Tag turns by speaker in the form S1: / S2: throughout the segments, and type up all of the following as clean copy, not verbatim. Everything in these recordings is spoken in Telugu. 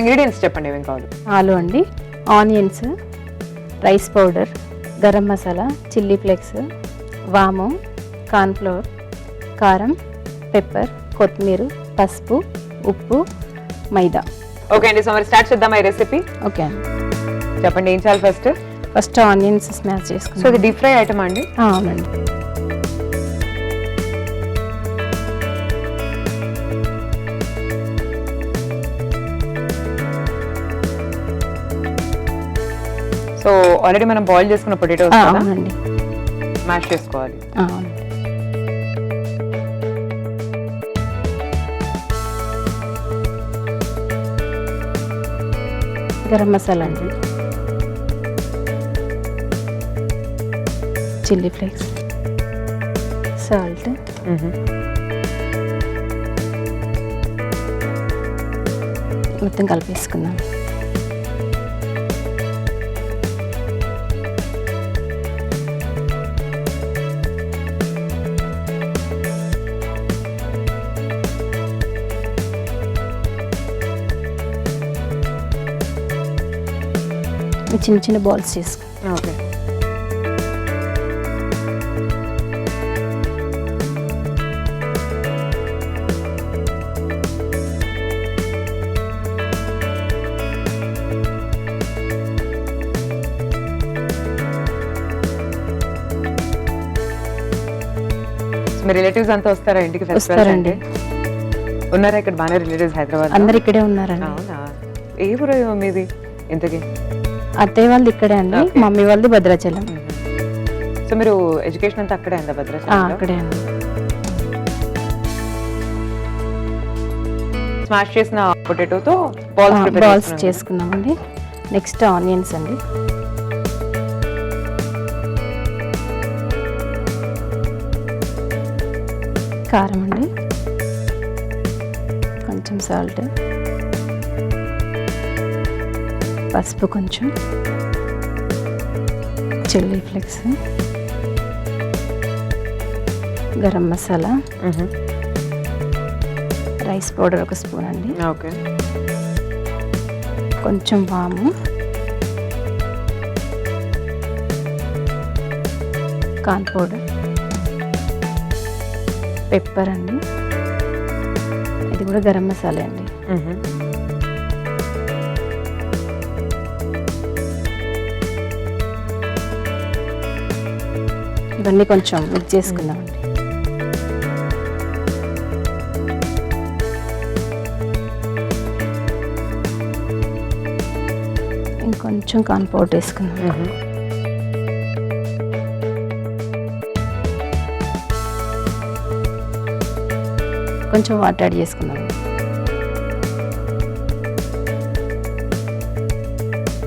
S1: ఇంగ్రీడియంట్స్ చెప్పండి ఏమేం కావాలి.
S2: ఆలు అండి, onions, rice powder, garam masala, chilli flakes, వాము, కార్న్ఫ్లోర్, కారం, పెప్పర్, కొత్తిమీర, పసుపు, ఉప్పు, మైదా.
S1: ఓకే అండి, సో మరి స్టార్ట్ చేద్దామా ఈ రెసిపీ?
S2: ఓకే అండి.
S1: చెప్పండి ఏం చేయాలి first?
S2: First onions smash
S1: so
S2: చేసుకుంటాం.
S1: ఇది డీప్ ఫ్రై ఐటమ్ అండి?
S2: అవునండి.
S1: సో ఆల్రెడీ మనం బాయిల్ చేసుకున్న పొటాటోస్
S2: అవునండి.
S1: మ్యాష్ చేసుకోవాలి.
S2: అవునండి. గరం మసాలా అండి, చిల్లీ ఫ్లేక్స్, సాల్ట్, మొత్తం కలిపేసుకుందాం. చిన్న చిన్న బాల్స్ చేసుకో.
S1: ఓకే. మీ రిలేటివ్స్ అంతా వస్తారా ఇంటికి?
S2: వస్తారండి.
S1: ఉన్నారా ఇక్కడ బాగా రిలేటివ్స్ హైదరాబాద్?
S2: అందరు ఇక్కడే ఉన్నారండి.
S1: అవునా? ఏ ఊరు మీది ఇంతకి?
S2: అత్తయ్య వాళ్ళది ఇక్కడే అండి, మమ్మీ వాళ్ళది భద్రాచలం.
S1: సో మీరు ఎడ్యుకేషన్ అంతా అక్కడే అందా భద్రాచలం?
S2: అక్కడే అండి.
S1: స్మాష్ చేసిన పొటాటోతో
S2: బాల్స్ చేసుకున్నామండి. నెక్స్ట్ ఆనియన్స్ అండి, కారం అండి, కొంచెం సాల్ట్, పసుపు కొంచెం, chilli flakes, garam masala, rice powder 1 spoon అండి.
S1: ఓకే.
S2: కొంచెం వాము, కార్న్ పౌడర్, పెప్పర్ అండి, ఇది కూడా గరం మసాలా అండి. ఇవన్నీ కొంచెం మిక్స్ చేసుకుందామండి. ఇంకొంచెం కార్న్ పౌడర్ వేసుకుందాం. కొంచెం వాటర్ యాడ్ చేసుకుందాం.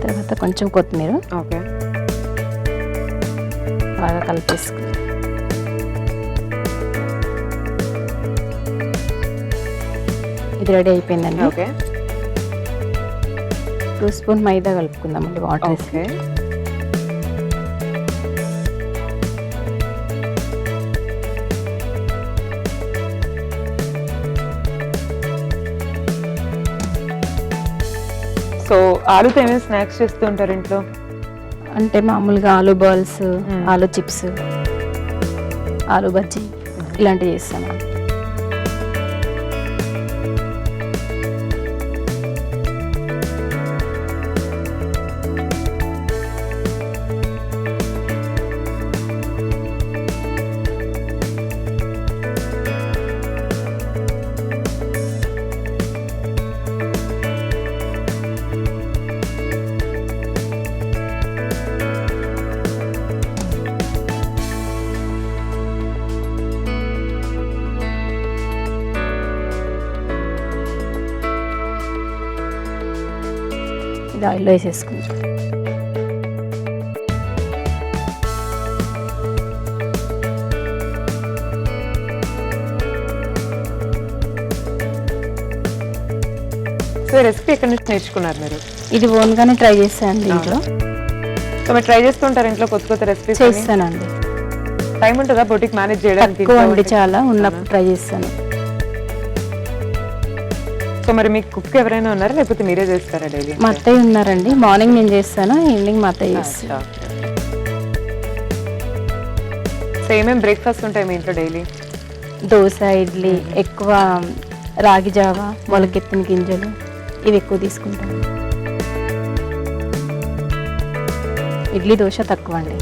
S2: తర్వాత కొంచెం కొత్తిమీర.
S1: ఓకే.
S2: బాగా కలిపేసుకుందాం. ఇది రెడీ అయిపోయిందండి.
S1: ఓకే.
S2: 2 స్పూన్ మైదా కలుపుకుందామండి వాటర్ వేసి.
S1: ఓకే. సో ఆలుతో ఏమేమి స్నాక్స్ చేస్తూ ఉంటారు ఇంట్లో?
S2: అంటే మామూలుగా ఆలు బాల్స్, ఆలు చిప్స్, ఆలు బజ్జీ ఇలాంటివి చేస్తాను. ఇది ఆయిల్లో వేసేసుకుంటాం.
S1: సో రెసిపీ ఎక్కడి నుంచి నేర్చుకున్నారు మీరు?
S2: ఇది ఓన్గానే ట్రై చేస్తానండి ఇంట్లో.
S1: సో మీరు ట్రై చేస్తుంటారు ఇంట్లో కొత్త కొత్త రెసిపీస్?
S2: చేస్తానండి.
S1: టైం ఉంటుందా బొటిక్ మేనేజ్ చేయడానికి?
S2: తక్కువ అండి, చాలా ఉన్నప్పుడు ట్రై చేస్తాను.
S1: సో మరి మీకు కుక్ ఎవరైనా ఉన్నారా లేకపోతే మీరే చేస్తారా డైలీ?
S2: మా అత్తయ్య ఉన్నారండి. మార్నింగ్ నేను చేస్తాను, ఈవినింగ్ మా అత్తయ్య చేస్తాను.
S1: సో ఏమేమి బ్రేక్ఫాస్ట్ ఉంటాయి మీ ఇంట్లో డైలీ?
S2: దోశ, ఇడ్లీ, ఎక్కువ రాగి జావ, మొలకెత్తిన గింజలు ఇవి ఎక్కువ తీసుకుంటాను. ఇడ్లీ దోశ తక్కువ అండి.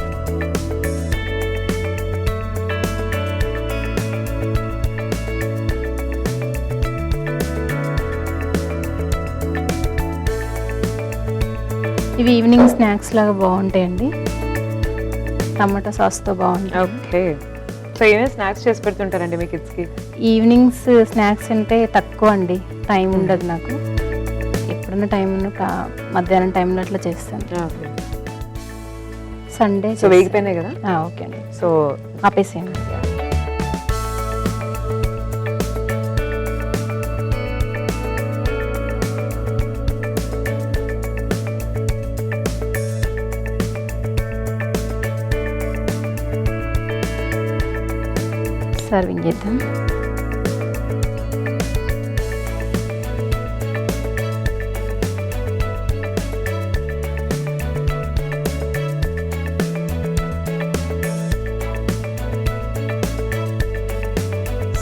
S2: ఇవి ఈవినింగ్ స్నాక్స్ లాగా బాగుంటాయండి, టమాటా సాస్తో బాగుంటాయి.
S1: ఓకే. సో ఏమేమి స్నాక్స్ చేసి పెడుతుంటారండి మీ కిడ్స్కి?
S2: ఈవినింగ్స్ స్నాక్స్ అంటే తక్కువ అండి, టైం ఉండదు నాకు. ఎప్పుడన్నా టైం ఉన్న మధ్యాహ్నం టైంలో అట్లా చేస్తాను. సండే.
S1: సో వేగిపోయినాయి కదా?
S2: ఓకే అండి.
S1: సో
S2: ఆపేసేయండి. సర్వింగ్ చేద్దాం.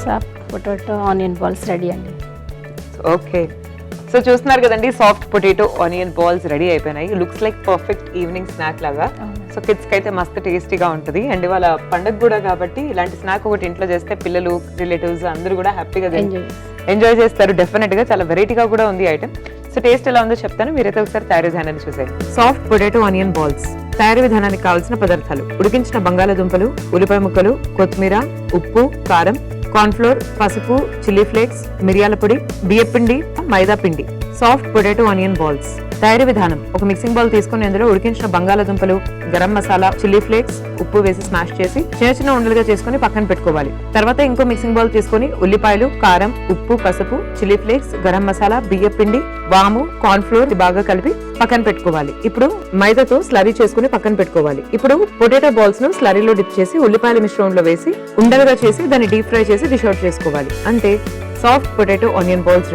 S2: Soft potato onion balls ready అండి.
S1: ఓకే. సో చూస్తున్నారు కదండి, soft potato onion balls ready అయిపోయినాయి. Looks like perfect evening snack లాగా. సో కిడ్స్కి అయితే మస్తు టేస్టీగా ఉంటుంది. అండ్ వాళ్ళ పండుగ కూడా కాబట్టి ఇలాంటి స్నాక్ ఒకటి ఇంట్లో చేస్తే పిల్లలు, రిలేటివ్స్ అందరూ కూడా హ్యాపీగా ఎంజాయ్ చేస్తారు. డెఫినెట్ గా చాలా వెరైటీగా కూడా ఉంది ఐటమ్. సో టేస్ట్ ఎలా ఉందో చెప్తాను, మీరైతే ఒకసారి తయారీ విధానాన్ని చూసేయండి. సాఫ్ట్ పొటాటో ఆనియన్ బాల్స్ తయారీ విధానానికి కావాల్సిన పదార్థాలు: ఉడికించిన బంగాళాదుంపలు, ఉల్లిపాయ ముక్కలు, కొత్తిమీర, ఉప్పు, కారం, కార్న్ఫ్లోర్, పసుపు, చిల్లీ ఫ్లేక్స్, మిరియాల పొడి, బియ్యపిండి, మైదా పిండి. సాఫ్ట్ పొటాటో ఆనియన్ బాల్స్ తయారీ విధానం: ఒక మిక్సింగ్ బౌల్ తీసుకుని అందులో ఉడికించిన బంగాళాదుంపలు, గరం మసాలా, చిల్లీ ఫ్లేక్స్, ఉప్పు వేసి స్మాష్ చేసి చిన్న చిన్న ఉండలుగా చేసుకుని పక్కన పెట్టుకోవాలి. తర్వాత ఇంకో మిక్సింగ్ బౌల్ తీసుకుని ఉల్లిపాయలు, కారం, ఉప్పు, పసుపు, చిల్లీ ఫ్లేక్స్, గరం మసాలా, బియ్యపిండి, వాము, కార్న్ఫ్లోర్ బాగా కలిపి పక్కన పెట్టుకోవాలి. ఇప్పుడు మైదాతో స్లరీ చేసుకుని పక్కన పెట్టుకోవాలి. ఇప్పుడు పొటాటో బాల్స్ ను స్లరీలో డిప్ చేసి ఉల్లిపాయల మిశ్రమంలో వేసి ఉండలుగా చేసి దాన్ని డీప్ ఫ్రై చేసి డిష్ అవుట్ చేసుకోవాలి. అంటే soft potato onion balls ready.